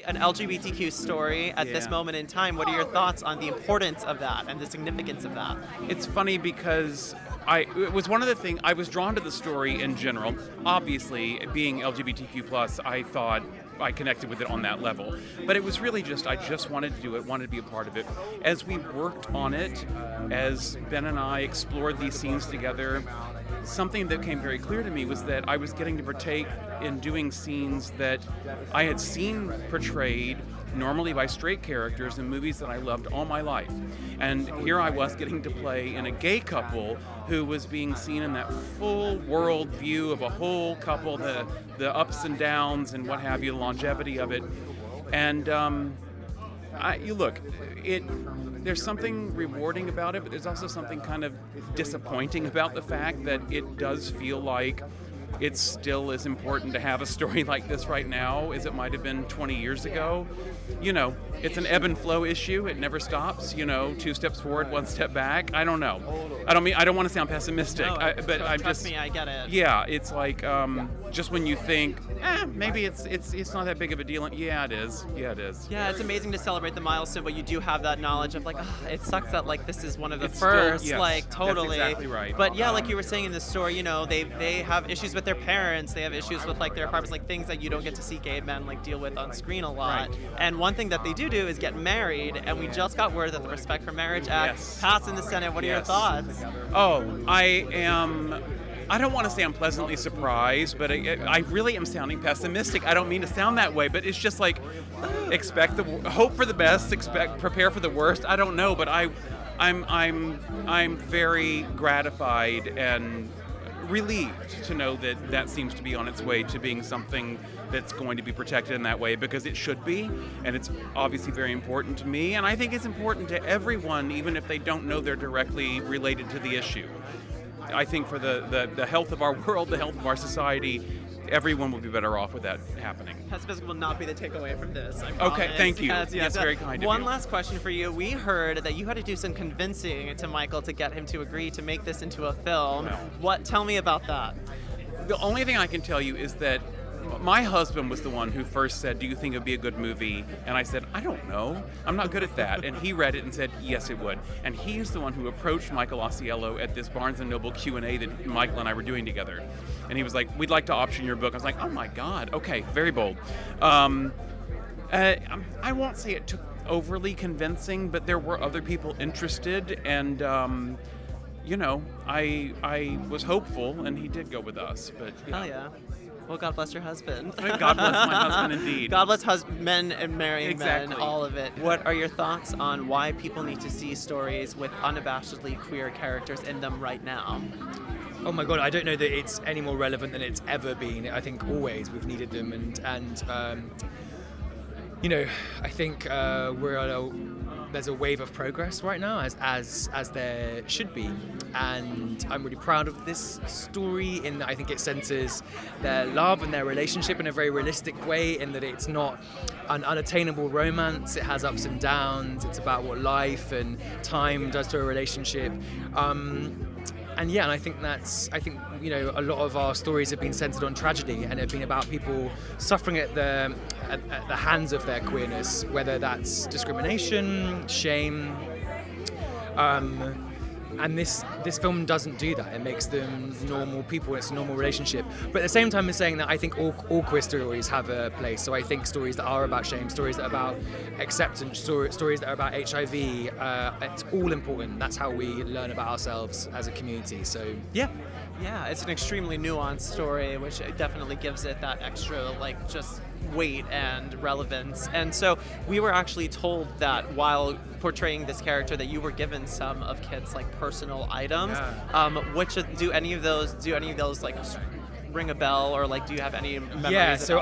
an LGBTQ story at this moment in time. What are your thoughts on the importance of that and the significance of that? It's funny because it was one of the things, I was drawn to the story in general. Obviously, being LGBTQ+, I thought I connected with it on that level. But it was really just, I just wanted to do it, wanted to be a part of it. As we worked on it, as Ben and I explored these scenes together, something that became very clear to me was that I was getting to partake in doing scenes that I had seen portrayed normally by straight characters in movies that I loved all my life. And here I was getting to play in a gay couple who was being seen in that full world view of a whole couple, the ups and downs and what have you, the longevity of it. And there's something rewarding about it, but there's also something kind of disappointing about the fact that it does feel like it still is important to have a story like this right now as it might have been 20 years ago. You know, it's an ebb and flow issue. It never stops, 2 steps forward, 1 step back. I don't know. I don't want to sound pessimistic, but I'm trust me, I get it. Yeah, it's like just when you think, maybe it's not that big of a deal. Yeah, it is. Yeah, it is. Yeah, it's amazing to celebrate the milestone, but you do have that knowledge of like, it sucks that like this is one of the first, still, yes, like totally. That's exactly right. But yeah, like you were saying in the story, they have issues with their parents, they have issues with like their apartments, like things that you don't get to see gay men like deal with on screen a lot. Right. And one thing that they do is get married, and we just got word that the Respect for Marriage Act passed in the Senate. What are your thoughts? Oh, I don't want to say I'm pleasantly surprised, but I really am sounding pessimistic. I don't mean to sound that way, but it's just like hope for the best, prepare for the worst. I don't know, but I'm very gratified and relieved to know that seems to be on its way to being something that's going to be protected in that way, because it should be, and it's obviously very important to me, and I think it's important to everyone, even if they don't know they're directly related to the issue. I think for the health of our world, the health of our society, everyone will be better off with that happening. Pessimism will not be the takeaway from this, I promise. Okay, thank you. Yes, That's very kind of you. One last question for you. We heard that you had to do some convincing to Michael to get him to agree to make this into a film. No. Tell me about that. The only thing I can tell you is that my husband was the one who first said, "Do you think it would be a good movie?" And I said, "I don't know. I'm not good at that." And he read it and said, "Yes, it would." And he's the one who approached Michael Ausiello at this Barnes & Noble Q&A that Michael and I were doing together. And he was like, "We'd like to option your book." I was like, "Oh my God, okay, very bold." I won't say it took overly convincing, but there were other people interested, and I was hopeful, and he did go with us. But Hell yeah. Well, God bless your husband. God bless my husband, indeed. God bless men and marrying men, Exactly. all of it. What are your thoughts on why people need to see stories with unabashedly queer characters in them right now? Oh my God, I don't know that it's any more relevant than it's ever been. I think always we've needed them, and I think there's a wave of progress right now, as there should be, and I'm really proud of this story in that I think it centers their love and their relationship in a very realistic way, in that it's not an unattainable romance. It has ups and downs. It's about what life and time does to a relationship. And I think a lot of our stories have been centered on tragedy, and have been about people suffering at the hands of their queerness, whether that's discrimination, shame. And this film doesn't do that. It makes them normal people. It's a normal relationship. But at the same time, it's saying that I think all queer stories have a place. So I think stories that are about shame, stories that are about acceptance, stories that are about HIV, it's all important. That's how we learn about ourselves as a community. So Yeah, it's an extremely nuanced story, which definitely gives it that extra, just weight and relevance. And so we were actually told that while portraying this character that you were given some of Kit's personal items. Which do any of those ring a bell, or do you have any memories? Yeah,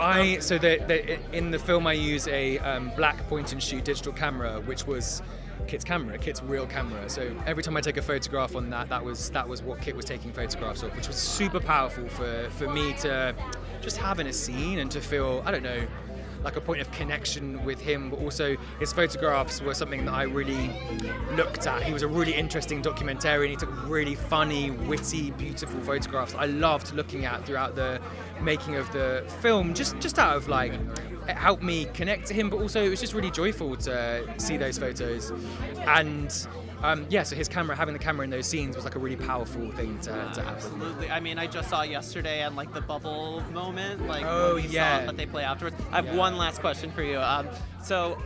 in the film I use a black point and shoot digital camera, which was Kit's real camera. So every time I take a photograph on that was what Kit was taking photographs of, which was super powerful for me to just have in a scene, and to feel, I don't know, like a point of connection with him. But also his photographs were something that I really looked at. He was a really interesting documentarian. He took really funny, witty, beautiful photographs I loved looking at throughout the making of the film, just out of it helped me connect to him, but also it was just really joyful to see those photos. And so having the camera in those scenes was like a really powerful thing to happen. Absolutely. I mean, I just saw yesterday and like the bubble moment, like Oh, when we yeah. saw that they play afterwards. I have one last question for you. So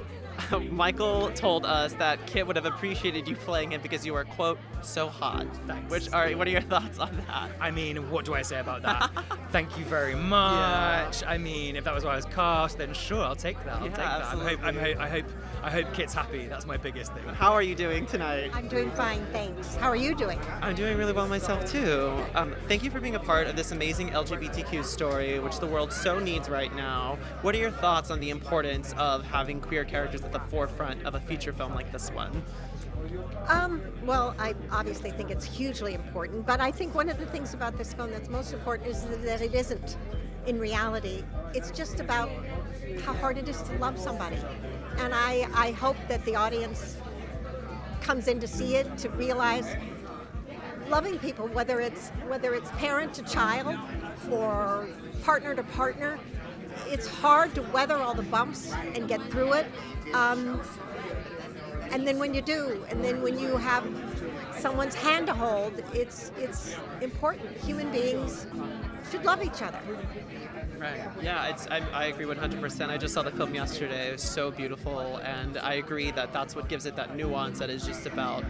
Michael told us that Kit would have appreciated you playing him because you were, quote, so hot. Thanks. What are your thoughts on that? I mean, what do I say about that? Thank you very much. I mean, if that was why I was cast, then sure, I'll take that. I'll take that. Absolutely. I hope Kit's happy. That's my biggest thing. How are you doing tonight? I'm doing fine, thanks. How are you doing? I'm doing really well myself too. Thank you for being a part of this amazing LGBTQ story, which the world so needs right now. What are your thoughts on the importance of having queer characters at the forefront of a feature film like this one? Well, I obviously think it's hugely important, but I think one of the things about this film that's most important is that it isn't in reality. It's just about how hard it is to love somebody. And I hope that the audience comes in to see it, to realize loving people, whether it's parent to child or partner to partner, it's hard to weather all the bumps and get through it. And then when you do, and then when you have someone's hand to hold, it's important. Human beings should love each other. Right. Yeah, I agree 100%. I just saw the film yesterday. It was so beautiful, and I agree that that's what gives it that nuance that is just about,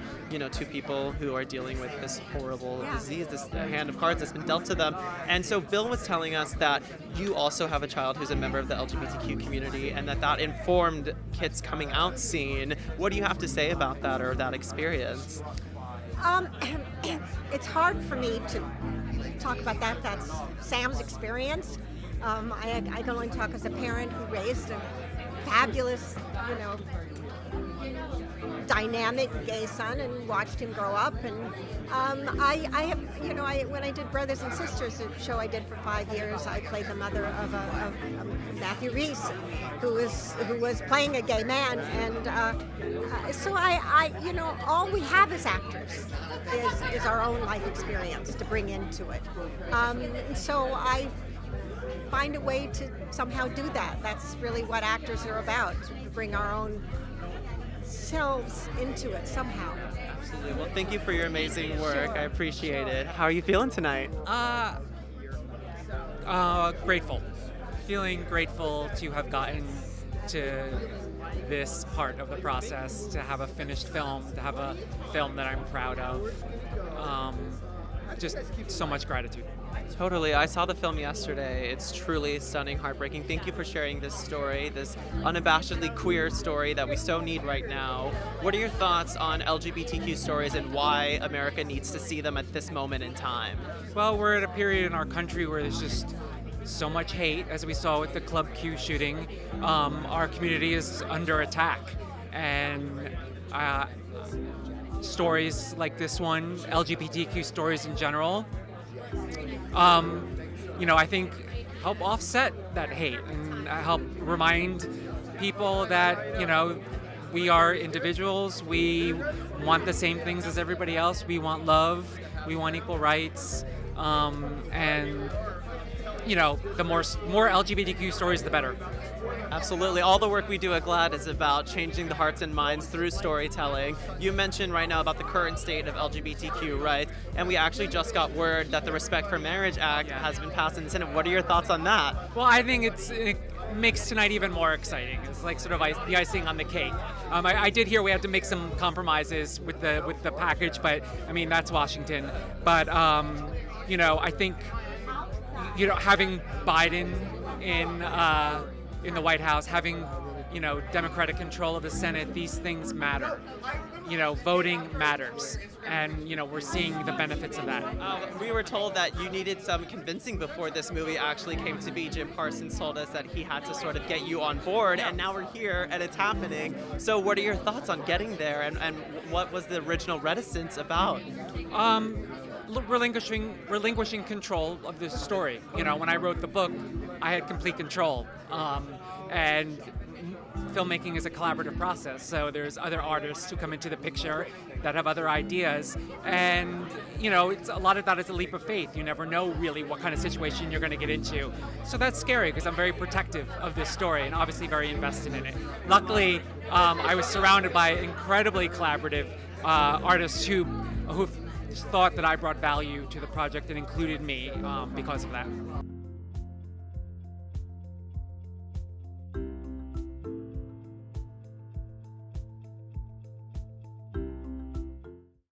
two people who are dealing with this horrible disease, this hand of cards that's been dealt to them. And so Bill was telling us that you also have a child who's a member of the LGBTQ community, and that informed Kit's coming out scene. What do you have to say about that or that experience? It's hard for me to talk about that. That's Sam's experience. I can only talk as a parent who raised a fabulous, dynamic gay son and watched him grow up. And I have, when I did Brothers and Sisters, a show I did for 5 years, I played the mother of Matthew Reese, who was playing a gay man. And so all we have as actors is our own life experience to bring into it. So I find a way to somehow do that. That's really what actors are about, to bring our own selves into it somehow. Absolutely. Well, thank you for your amazing work. Sure. I appreciate it. How are you feeling tonight? Grateful. Feeling grateful to have gotten to this part of the process, to have a finished film, to have a film that I'm proud of. Just so much gratitude. Totally. I saw the film yesterday. It's truly stunning, heartbreaking. Thank you for sharing this story, this unabashedly queer story that we so need right now. What are your thoughts on LGBTQ stories and why America needs to see them at this moment in time? Well, we're at a period in our country where there's just so much hate, as we saw with the Club Q shooting. Our community is under attack, and stories like this one, LGBTQ stories in general, I think help offset that hate and help remind people that, we are individuals. We want the same things as everybody else. We want love. We want equal rights. And, the more LGBTQ stories, the better. Absolutely. All the work we do at GLAAD is about changing the hearts and minds through storytelling. You mentioned right now about the current state of LGBTQ, right? And we actually just got word that the Respect for Marriage Act has been passed in the Senate. What are your thoughts on that? Well, I think it makes tonight even more exciting. It's like sort of the icing on the cake. I did hear we have to make some compromises with the package, but I mean, that's Washington. But I think having Biden in the White House, having Democratic control of the Senate, these things matter. Voting matters, and we're seeing the benefits of that. We were told that you needed some convincing before this movie actually came to be. Jim Parsons told us that he had to sort of get you on board, and now we're here and it's happening. So what are your thoughts on getting there, and what was the original reticence about? Relinquishing control of this story. When I wrote the book, I had complete control, and filmmaking is a collaborative process. So there's other artists who come into the picture that have other ideas, and it's a lot of that is a leap of faith. You never know really what kind of situation you're going to get into. So that's scary because I'm very protective of this story and obviously very invested in it. Luckily, I was surrounded by incredibly collaborative artists who thought that I brought value to the project and included me because of that.